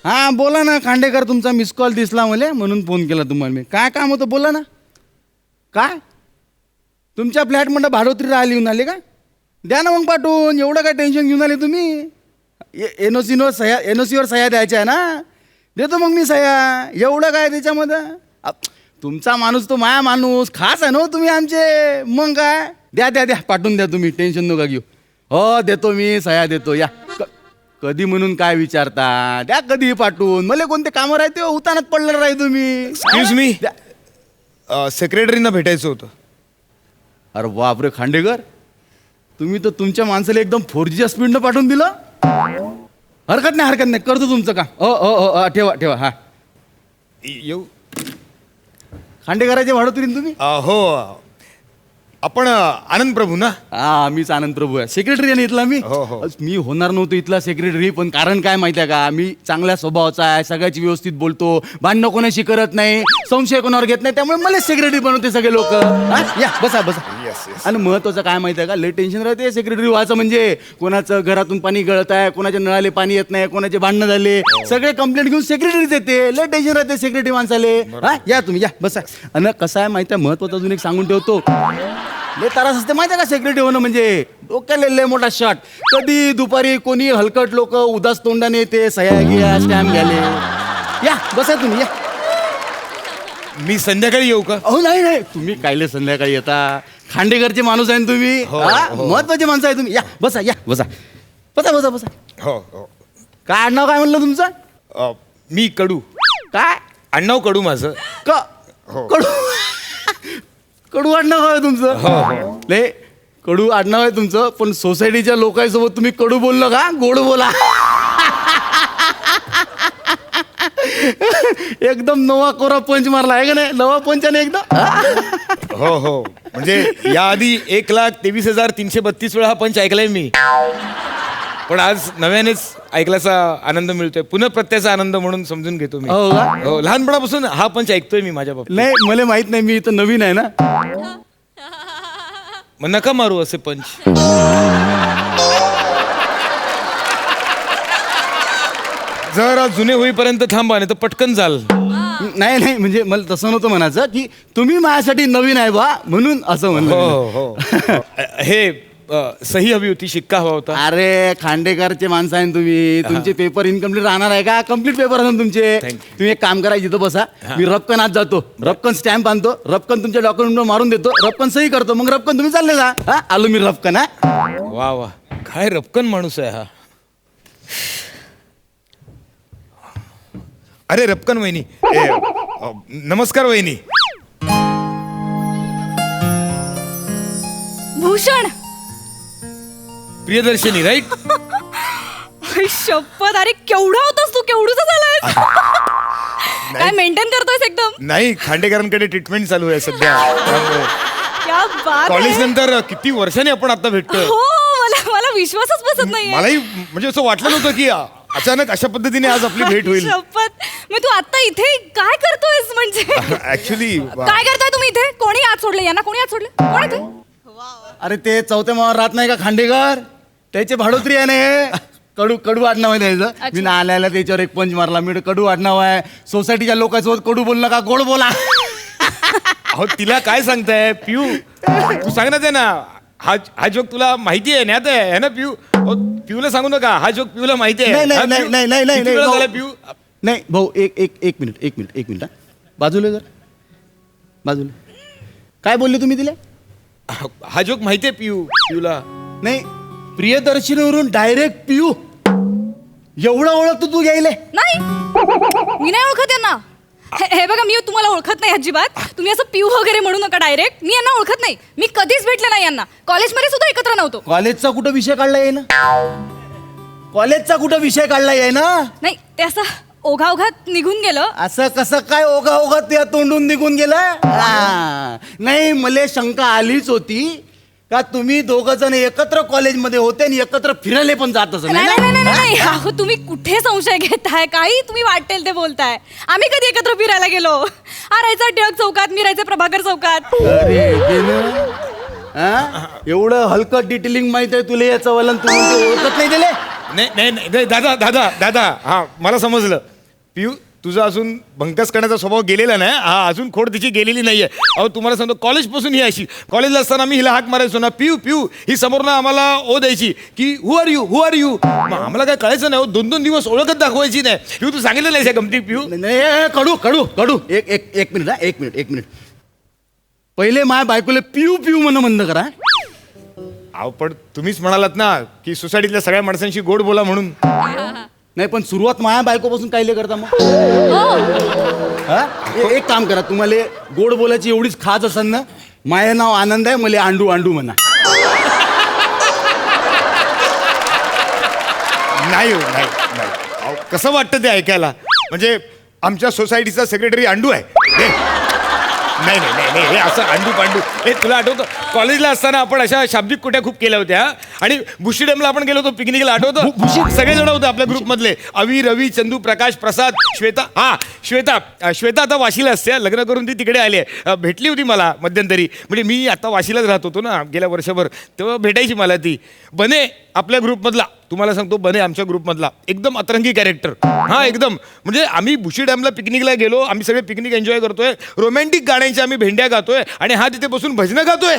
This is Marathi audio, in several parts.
हां बोला ना खांडेकर, तुमचा मिस कॉल दिसला मला म्हणून फोन केला तुम्हाला मी. काय काम होतं बोला ना. काय तुमच्या फ्लॅटमध्ये भाडोत्री राहायला येऊन आले का? द्या ना मग पाठवून. एवढं काय टेन्शन घेऊन आले तुम्ही? एनओसीवर सह्या द्यायच्या आहे ना. देतो मग मी सह्या. एवढं काय त्याच्यामध्ये? तुमचा माणूस तो माया माणूस खास आहे ना तुम्ही आमचे. मग काय द्या द्या द्या पाठवून द्या तुम्ही, टेन्शन नका घेऊ. हो देतो मी सह्या देतो. या कधी म्हणून काय विचारता? द्या कधी पाठवून. मला कोणते कामं राहते उतानात पडलं राही तुम्ही. एक्सक्यूज मी, सेक्रेटरीना भेटायचं होतं. अरे बापरे खांडेकर, तुम्ही तर तुमच्या माणसाला एकदम 4G स्पीडनं पाठवून दिलं. हरकत नाही करतो तुमचं काम. हो ठेवा ठेवा. हा येऊ. खांडेकराचे भाडोत्रीन तुम्ही? हो, आपण आनंद प्रभू ना? हा मीच आनंद प्रभू आहे. सेक्रेटरी आहे इथला मी. हो. मी होणार नव्हतो इथला सेक्रेटरी, पण कारण काय माहिती आहे का, मी चांगल्या स्वभावाचा आहे, सगळ्याची व्यवस्थित बोलतो, भांडणं कोणाशी करत नाही, संशय कोणावर घेत नाही, त्यामुळे मला सेक्रेटरी बनवते सगळे लोक. या बसा बसा. आणि महत्वाचं काय माहिती आहे का, लय टेन्शन राहते सेक्रेटरी व्हायचं म्हणजे. कोणाचं घरातून पाणी गळत आहे, कोणाच्या नळाले पाणी येत नाही, कोणाचे भांडणं झाले, सगळे कंप्लेंट घेऊन सेक्रेटरीच येते. लय टेन्शन राहते सेक्रेटरी माणसाले. या तुम्ही या बसा. आणि कसं आहे माहिती आहे, महत्वाचं अजून एक सांगून ठेवतो. लय त्रास असते माहिती आहे का सेक्रेटरी होणं म्हणजे. डोक्याला लय मोठा शॉट. कधी दुपारी कोणी हलकट लोक उदास तोंडाने येते, सह्या घ्या स्टॅम्प घ्याले. या बसा तुम्ही या. मी संध्याकाळी येऊ का? अहो नाही तुम्ही कायले संध्याकाळी येता. खांडेकरचे माणूस आहे ना तुम्ही. महत्वाचे माणसं आहे तुम्ही. या बसा या बसा बसा बसा बसा. हो. काय आडनाव काय म्हणलं तुमचं? मी कडू. काय आडनाव कडू माझं. कडू कडू आडनाव आहे तुमचं? नाही कडू आडनाव आहे तुमचं, पण सोसायटीच्या लोकांसोबत तुम्ही कडू बोललं का? गोड बोला. एकदम नवा कोरा पंच मारला आहे का नाही? नवा पंचाने एकदम. हो म्हणजे याआधी 1,23,332 वेळा हा पंच ऐकलाय मी, पण आज नव्यानेच ऐकल्याचा आनंद मिळतोय. पुन्हा प्रत्ययाचा आनंद म्हणून समजून घेतो मी. हो, लहानपणापासून हा पंच ऐकतोय मी माझ्या बाबतीत. नाही मला माहित नाही, मी इथं नवीन आहे ना. मग नका मारू असे पंच. जरा जुने होईपर्यंत थांबा, नाही तर पटकन जाल. नाही म्हणजे मला तसं नव्हतं म्हणायचं की तुम्ही माझ्यासाठी नवीन आहे बा म्हणून असं म्हणलं. हो. हे सही हवी होती, शिक्का हवा होता. अरे खांडेकरचे माणसं आहे तुम्ही. तुमचे पेपर इनकम्प्लीट राहणार आहे का? कम्प्लीट पेपर असतात तुमचे. तुम्ही एक काम करा, इथं बसा. मी रपकन आज जातो, रपकन स्टॅम्प आणतो, रपकन तुमच्या डॉक्युमेंट मारून देतो, रपकन सही करतो, मग रपकन तुम्ही चालले जा. आलो मी रपकन. वा काय रपकन माणूस आहे हा. अरे रपकन वहिनी. नमस्कार वहिनी. भूषण. प्रियदर्शनी राईट? शपथ, अरे केवढा होतास तू, केवढूचा झालाय. काय मेंटेन करतोयस एकदम? नाही, खांडेकरांकडे ट्रीटमेंट चालू आहे सध्या. क्या बात. कॉलेज नंतर किती वर्षांनी आपण आता भेटतोय. हो, मला विश्वासच बसत नाहीये. मलाही म्हणजे असं वाटलं नव्हतं की अचानक अशा पद्धतीने आज आपली भेट होईल. शपथ. मग तू आता इथे काय करतोयस म्हणजे? ऍक्च्युली काय करताय तुम्ही इथे? कोणी आत सोडले यांना? कोणी आत सोडले? कोण इथे? अरे ते चौथ्या मावर राहत नाही का खांडेकर, त्याचे भाडोत्री आहे ना हे. कडू आडनाव आहे त्याचं. मी ना आल्याला त्याच्यावर एक पंच मारला. मी कडू आडनाव आहे. सोसायटीच्या लोकांसोबत कडू बोलू नका, गोड बोला. अहो तिला काय सांगताय पिऊ? तू सांग ना ते ना. हा जोक तुला माहिती आहे ना? ते आहे ना पिऊ? पिऊला सांगू नका, हा जोक पिऊला माहिती आहे. नाही किती वेळा झाला पिऊ? नाही भाऊ, एक मिनिट. बाजूला जर बाजूला. काय बोलले तुम्ही तिला? हा जोक माहितीये पिऊला. नाही, प्रियदर्शनीवरून डायरेक्ट पिऊ एवढं ओळखतो तू घ्यायले? नाही, मी नाही ओळखत यांना. हे बघा, मी तुम्हाला ओळखत नाही अजिबात. तुम्ही असं पिऊ वगैरे म्हणू नका डायरेक्ट. मी यांना ओळखत नाही. मी कधीच भेटले नाही यांना. कॉलेजमध्ये सुद्धा एकत्र नव्हतो. कॉलेजचा कुठं विषय काढला आहे ना? कॉलेजचा कुठं विषय काढला आहे ना? नाही, ते असं ओघाओघात निघून गेलं. असं कसं काय ओघाओघात त्या तोंडून निघून गेलं? नाही, मला शंका आलीच होती का तुम्ही दोघ जण एकत्र कॉलेजमध्ये होते आणि एकत्र फिरायला पण जात असं. नाही, अहो तुम्ही कुठे संशय घेताय? काही तुम्ही वाटेल ते बोलताय. आम्ही कधी एकत्र फिरायला गेलो? हा राहायचा टिळक चौकात, मी राहायचे प्रभाकर चौकात. अरे एवढं हलकट डिटेलिंग माहित आहे तुला याचं वलन, तू ओळखत नाही दिले? नाही नाही नाही दादा दादा दादा हा मला समजलं. पियू तुझा अजून भंकस करण्याचा स्वभाव गेलेला नाही हा, अजून खोड तिची गेलेली नाहीये. अहो तुम्हाला सांगतो कॉलेजपासून ही अशी, कॉलेजला असताना मी हिला हाक मारायचो ना, पियू पियू, ही समोरनं आम्हाला ओ द्यायची की हु आर यू. आम्हाला काय कळायचं नाही, 2-2 दिवस ओळखच दाखवायची नाही. पियू तू सांगितलं नाही गमती पियू. नाही कडू एक मिनिट. पहिले माझ्या बायकोले पिऊ पिऊ म्हणणं बंद करा. अहो पण तुम्हीच म्हणालात ना की सोसायटीतल्या सगळ्या माणसांशी गोड बोला म्हणून. नाही पण सुरुवात माझ्या बायकोपासून काय करता मग? हा? एक काम करा, तुम्हाला गोड बोलायची एवढीच खास असेल ना, माझं नाव आनंद आहे, मला अंडू म्हणा. नाही हो, नाही नाही. अहो, कसं वाटतं ते ऐकायला? म्हणजे आमच्या सोसायटीचा सेक्रेटरी अंडू आहे. नाही नाही नाही नाही, हे असं अंडू पांडू. हे तुला आठवतं कॉलेजला असताना आपण अशा शाब्दिक कुट्या खूप केल्या होत्या. आणि बुशी डॅमला आपण गेलो होतो पिकनिकला, आठवतं? सगळेजण होते आपल्या ग्रुपमधले, अवी, रवी, चंदू, प्रकाश, प्रसाद, श्वेता. श्वेता आता वाशीला असते, लग्न करून ती तिकडे आली आहे. भेटली होती मला मध्यंतरी, म्हणजे मी आता वाशीलाच राहत होतो ना गेल्या वर्षभर, तेव्हा भेटायची मला ती. बने आपल्या ग्रुपमधला, तुम्हाला सांगतो बने आमच्या ग्रुपमधला एकदम अतरंगी कॅरेक्टर. हा एकदम, म्हणजे आम्ही बुशी डॅमला पिकनिकला गेलो, आम्ही सगळे पिकनिक एन्जॉय करतोय, रोमॅन्टिक गाण्यांच्या आम्ही भेंड्या गातोय आणि हा तिथे बसून भजनं गातोय.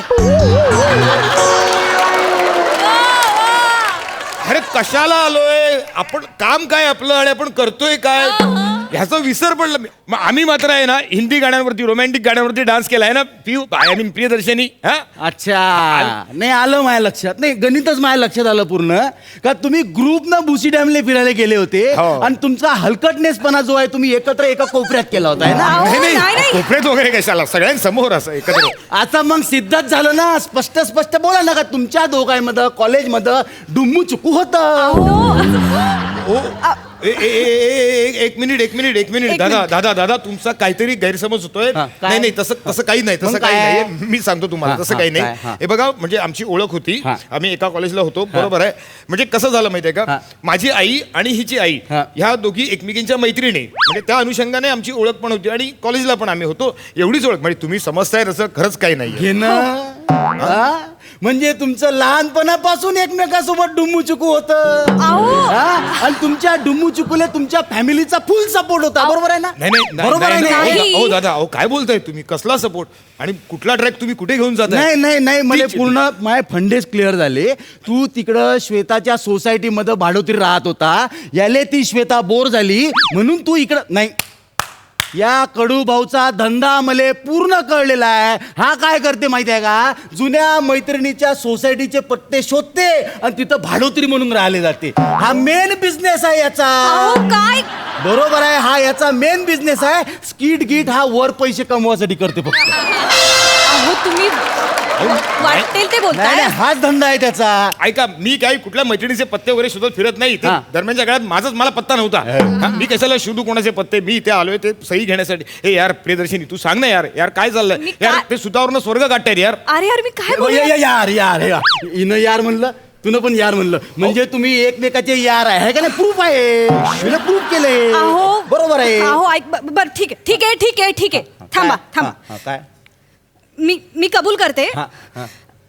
अरे कशाला आलोय आपण, काम काय आपलं आणि आपण करतोय काय ह्याचा विसर पडला. मग आम्ही मात्र आहे ना हिंदी गाण्यांवरती, रोमॅन्टिक गाण्यांवरती डान्स केला आहे ना पियू, आय मीन प्रियदर्शनी. हा अच्छा, नाही आलं माझ्या लक्षात, नाही गणितच माझ्या लक्षात आलं पूर्ण, का तुम्ही ग्रुप ना बुशी डॅमला फिरायला गेले होते आणि तुमचा हलकटनेसपणा जो आहे तुम्ही एकत्र एका कोपऱ्यात केला होता है ना? नाही नाही कोपऱ्यात वगैरे कशाला, सगळ्यांसमोर असं एकत्र. आता मग सिद्धच झालं ना, स्पष्ट बोला ना, का तुमच्या दोघांमध्ये कॉलेजमध्ये डुम्मू चुकू एक मिनिट दादा तुमचा काहीतरी गैरसमज होतोय. नाही तसं काही नाही, तसं काही नाही. मी सांगतो तुम्हाला तसं काही नाही. हे बघा, म्हणजे आमची ओळख होती, आम्ही एका कॉलेजला होतो, बरोबर आहे. म्हणजे कसं झालं माहितीये का, माझी आई आणि हिची आई ह्या दोघी एकमेकींच्या मैत्रिणी, म्हणजे त्या अनुषंगाने आमची ओळख पण होती आणि कॉलेजला पण आम्ही होतो. एवढीच ओळख, म्हणजे तुम्ही समजताय तसं खरंच काही नाही. म्हणजे तुमचं लहानपणापासून एकमेकासोबत डुम्मू चुकू होतं आणि तुमच्या डुम्मू चुकूला तुमच्या फॅमिलीचा फुल सपोर्ट होता, बरोबर आहे ना? बरोबर आहे ना? हो दादा, अहो काय बोलताय तुम्ही, कसला सपोर्ट आणि कुठला ट्रॅक तुम्ही कुठे घेऊन जाताय? नाही मला पूर्ण माझे फंडेच क्लिअर झाले. तू तिकडं श्वेताच्या सोसायटीमध्ये भाडोत्री राहत होता, याले ती श्वेता बोर झाली म्हणून तू इकडं नाही. या कडू भाऊचा धंदा मले पूर्ण कळलेला आहे. हा काय करते माहिती आहे का, जुन्या मैत्रिणीच्या सोसायटीचे पत्ते शोधते आणि तिथं भाडोत्री म्हणून राहिले जाते. हा मेन बिझनेस आहे याचा. काय बरोबर आहे, हा याचा मेन बिझनेस आहे. स्किट गिट हा वर पैसे कमवासाठी करते फक्त. तुम्ही वाटेल ते बोलताय, हाच धंदा आहे त्याचा. ऐका, मी काही कुठल्या मैत्रिणीचे पत्ते वगैरे शोधत फिरत नाही. दरम्यानच्या काळात मला पत्ता नव्हता. मी कशाला शोधू कोणाचे पत्ते, मी इथे आलोय ते सही घेण्यासाठी. हे यार प्रियदर्शनी तू सांग ना यार काय चाललंय यार, ते सुतावरून स्वर्ग काढतायत यार. अरे यार मी काय यार हिनं यार म्हणलं, तुनं पण यार म्हणलं, म्हणजे तुम्ही एकमेकाचे यार आहे का नाही? प्रूफ आहे, प्रूफ केलंय. बरोबर आहे. बर ठीक आहे थांबा. काय मी कबूल करते,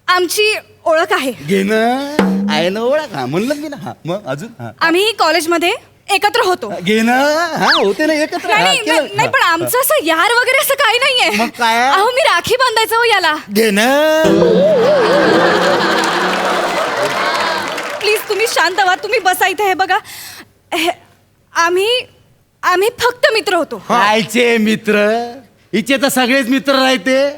आमची ओळख आहे. घेणं आहे ना ओळख, म्हणलं मी ना. मग अजून आम्ही कॉलेजमध्ये एकत्र होतो. घेणं होते ना एकत्र. नाही पण आमचं असं यार वगैरे असं काही नाहीये. मग काय? अहो मी राखी बांधायचं हो याला. घेणं. प्लीज तुम्ही शांत व्हा, तुम्ही बसा इथे. हे बघा, आम्ही फक्त मित्र होतो. खायचे मित्र, हिचे तर सगळेच मित्र राहते.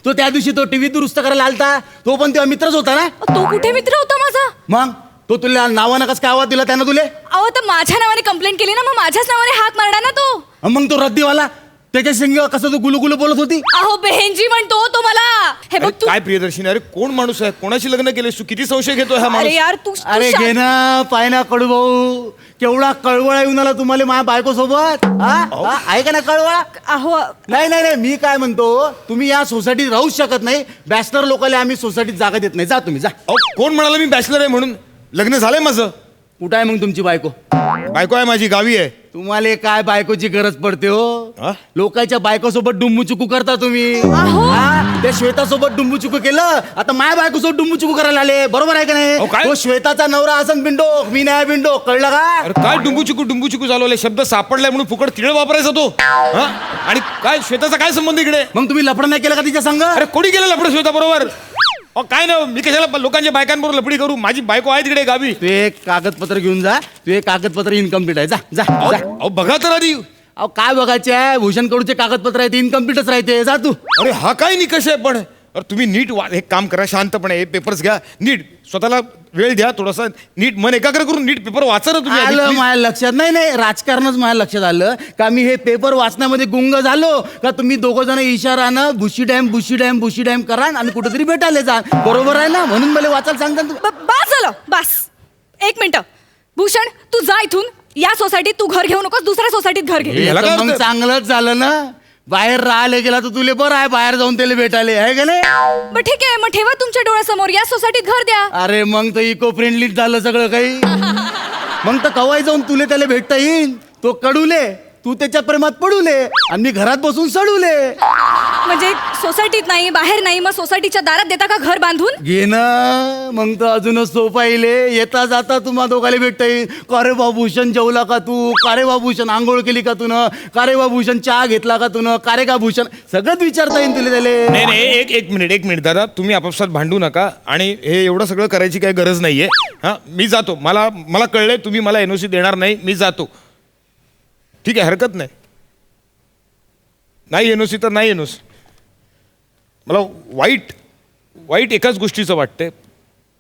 तो त्या दिवशी तो टीव्ही दुरुस्त करायला आलता, तो पण तेव्हा मित्रच होता ना. तो कुठे मित्र होता माझा? मग तो तुला नावानं कसं काय आवाज दिला त्यानं तुले? अहो तर माझ्या नावाने कंप्लेंट केली ना, मग माझ्याच नावाने हाक मारला ना तो. मग तो रद्दीवाला त्याच्या संग कसं तो गुलू बोलत होती. अहो बेहेनजी म्हणतो तो मला. हे बघ तू काय प्रियदर्शनी, अरे कोण माणूस आहे, कोणाशी लग्न केलेस तू, किती संशय घेतोय हा माणूस. अरे यार तू अरे घे ना, पाय ना कडू भाऊ, केवढा कळवळा येऊन आला तुम्हाला माझ्या बायको सोबत. आहे का ना कळवळा? अहो नाही मी काय म्हणतो, तुम्ही या सोसायटीत राहूच शकत नाही. बॅचलर लोकांना आम्ही सोसायटीत जागा देत नाही. जा तुम्ही जा. कोण म्हणाला मी बॅचलर आहे म्हणून? लग्न झालंय माझं. कुठं आहे मग तुमची बायको? बायको आहे माझी, गावी आहे. तुम्हाला काय बायकोची गरज पडते हो? हा? लोकांच्या बायकोसोबत डुंबूचुकू करता तुम्ही. अहो. हा? त्या श्वेतासोबत डुंबूचुकू केलं, आता माझ्या बायकोसोबत डुंबूचुकू करायला आले. बरोबर आहे का अहो, काय? नाही? तो श्वेताचा नवरा असन बिंडोक, मी नाही बिंडोक, कळलं का? अरे काय डुंबूचिकू चालवले, शब्द सापडलाय म्हणून फुकट तिळ वापरायचा तो. हा? आणि काय श्वेताचा काय संबंध इकडे? मग तुम्ही लफडं नाही केलं का तिच्या संग? अरे कोणी केलं लपड श्वेता बरोबर? काय ना, मी कशाला लोकांच्या बायकांबरोबर लपडी करू? माझी बायको आहे तिकडे गावी. तू एक कागदपत्र घेऊन जा, तू एक कागदपत्र इनकम्प्लीट आहे. जा जा अहो जा. अहो, बघा तर आधी. अहो काय बघायचे आहे? भूषण कडूचे कागदपत्र आहेत, इनकम्प्लीटच राहते. जा तू. अरे हा काय निकष आहे पण? अरे तुम्ही नीट एक काम करा, शांतपणे हे पेपर्स घ्या, नीट स्वतःला वेळ द्या, थोडासा नीट मन एकाग्र करून नीट पेपर वाचा ना तुम्ही आधी, आलं please. माझ्या लक्षात. नाही राजकारणच माझ्या लक्षात आलं का मी हे पेपर वाचण्यामध्ये गुंग झालो का तुम्ही दोघं जण इशारानं बुशी डॅम करा आणि कुठेतरी भेटायला जा. बरोबर आहे ना? म्हणून मला वाचायला सांगता तू. बास झालं, बास. एक मिनिट भूषण, तू जा इथून. या सोसायटीत तू घर घेऊ नकोस, दुसऱ्या सोसायटीत घर घे. याला हे काय तर मग अर्थ? चांगलंच झालं ना. बाहेर राहायला गेला तर तुले बरं आहे, बाहेर जाऊन त्याला भेटायला आहे का नाही? मग ठीक आहे, मग ठेवा तुमच्या डोळ्यासमोर या सोसायटीत घर द्या. अरे मग तर इको फ्रेंडलीच झालं सगळं काही. मग तर कवाय जाऊन तुले त्याला भेटता येईल. तो कडूले, तू त्याच्या प्रेमात पडूले आणि मी घरात बसून सडूले. म्हणजे सोसायटीत नाही, बाहेर नाही, मग सोसायटीच्या दारात देता का घर बांधून? घे ना. मग तर अजूनच सोपा येईल. येता जाता तुम्हा दोघाला भेटता येईल. का रे बाबूषण जेवला का तू? का रे बाबूषण आंघोळ केली का तू? का रे बाबूषण चहा घेतला का तू? का रे का भूषण सगळंच विचारता येईल तुला त्याले. नाही एक मिनिट दादा, तुम्ही आपापसात भांडू नका आणि हे एवढं सगळं करायची काही गरज नाहीये. हा, मी जातो. मला कळलंय तुम्ही मला एनओसी देणार नाही, मी जातो. ठीक आहे, हरकत नाही एनओसी तर नाही एनओसी. मला वाईट एकाच गोष्टीचं वाटतंय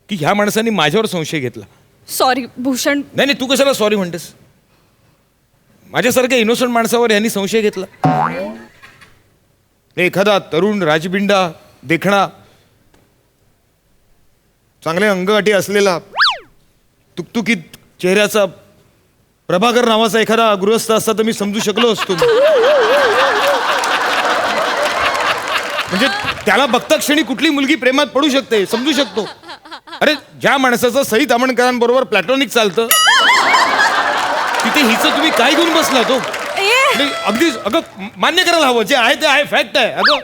की ह्या माणसाने माझ्यावर संशय घेतला. सॉरी भूषण. नाही तू कशाला सॉरी म्हणतेस? माझ्यासारख्या इनोसंट माणसावर यांनी संशय घेतला. एखादा तरुण राजबिंडा देखणा चांगले अंगगाठी असलेला तुकतुकीत चेहऱ्याचा प्रभाकर नावाचा एखादा गृहस्थ असता तर मी समजू शकलो असतो. म्हणजे त्याला बघता क्षणी कुठली मुलगी प्रेमात पडू शकते समजू शकतो. अरे ज्या माणसाचं सई तामणकरांबरोबर प्लॅटॉनिक चालतं तिथे हिचं तुम्ही काय घेऊन बसला तो? ए अगदी अगं मान्य करायला हवं, जे आहे ते आहे, फॅक्ट आहे. अगं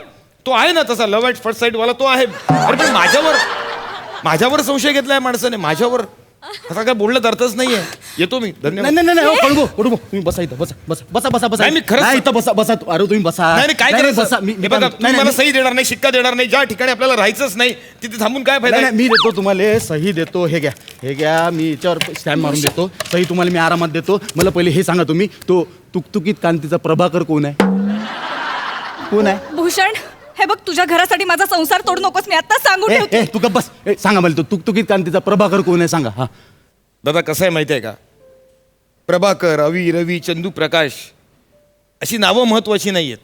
तो आहे ना तसा लव्ह ॲट फर्स्ट साईट वाला तो आहे. अरे पण माझ्यावर संशय घेतलाय माणसाने, माझ्यावर. असा काय बोलण्यात अर्थच नाहीये. येतो मी, धन्यवाद. नाही हो, पळगो तुम्ही बसा इथं. बसा. नाही, मी खरंच- नाही, इथं बसा तू. अरे तुम्ही बसा. नाही काय बसा. करायचं? मी हे बघा, तुम्ही मला सही देणार नाही, शिक्का देणार नाही. ज्या ठिकाणी आपल्याला राहायचंच नाही तिथे थांबून काय फायदा? मी देतो तुम्हाला सही देतो. हे घ्या मी याच्यावर स्टॅम्प मारून देतो. सही तुम्हाला मी आरामात देतो. मला पहिले हे सांगा तुम्ही, तो तुकतुकीत कांतीचा प्रभाकर कोण आहे? कोण आहे? भूषण, हे बघ तुझ्या घरासाठी माझा संसार तोडू नकोस, मी आता सांगून ठेवते. तू का बस. सांगा मला तो तुकतुकीत कांतीचा प्रभाकर कोण आहे सांगा. हा दादा कसं आहे माहिती आहे का, प्रभाकर, अवी, रवी, चंदू, प्रकाश अशी नावं महत्वाची नाही आहेत.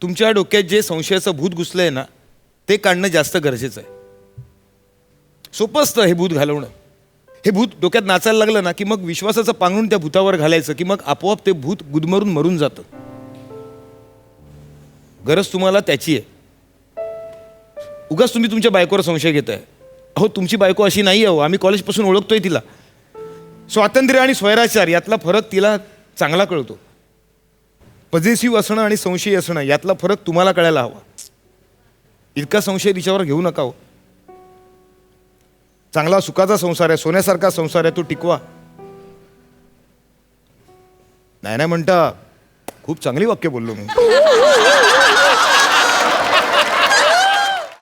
तुमच्या डोक्यात जे संशयाचं भूत घुसलंय ना ते काढणं जास्त गरजेचं आहे. सोपं असतं हे भूत घालवणं. हे भूत डोक्यात नाचायला लागलं ना की मग विश्वासाचं पांघरून त्या भूतावर घालायचं की मग आपोआप ते भूत गुदमरून मरून जातं. गरज तुम्हाला त्याची आहे. उगाच तुम्ही तुमच्या बायकोवर संशय घेताय. अहो तुमची बायको अशी नाही आहे. आम्ही कॉलेजपासून ओळखतोय तिला. स्वातंत्र्य आणि स्वैराचार यातला फरक तिला चांगला कळतो. पॉझिटिव्ह असणं आणि संशयी असणं यातला फरक तुम्हाला कळायला हवा. इतका संशय तिच्यावर घेऊ नका हो. चांगला सुखाचा संसार आहे, सोन्यासारखा संसार आहे, तो टिकवा. नाही म्हणता खूप चांगली वाक्य बोललो मी.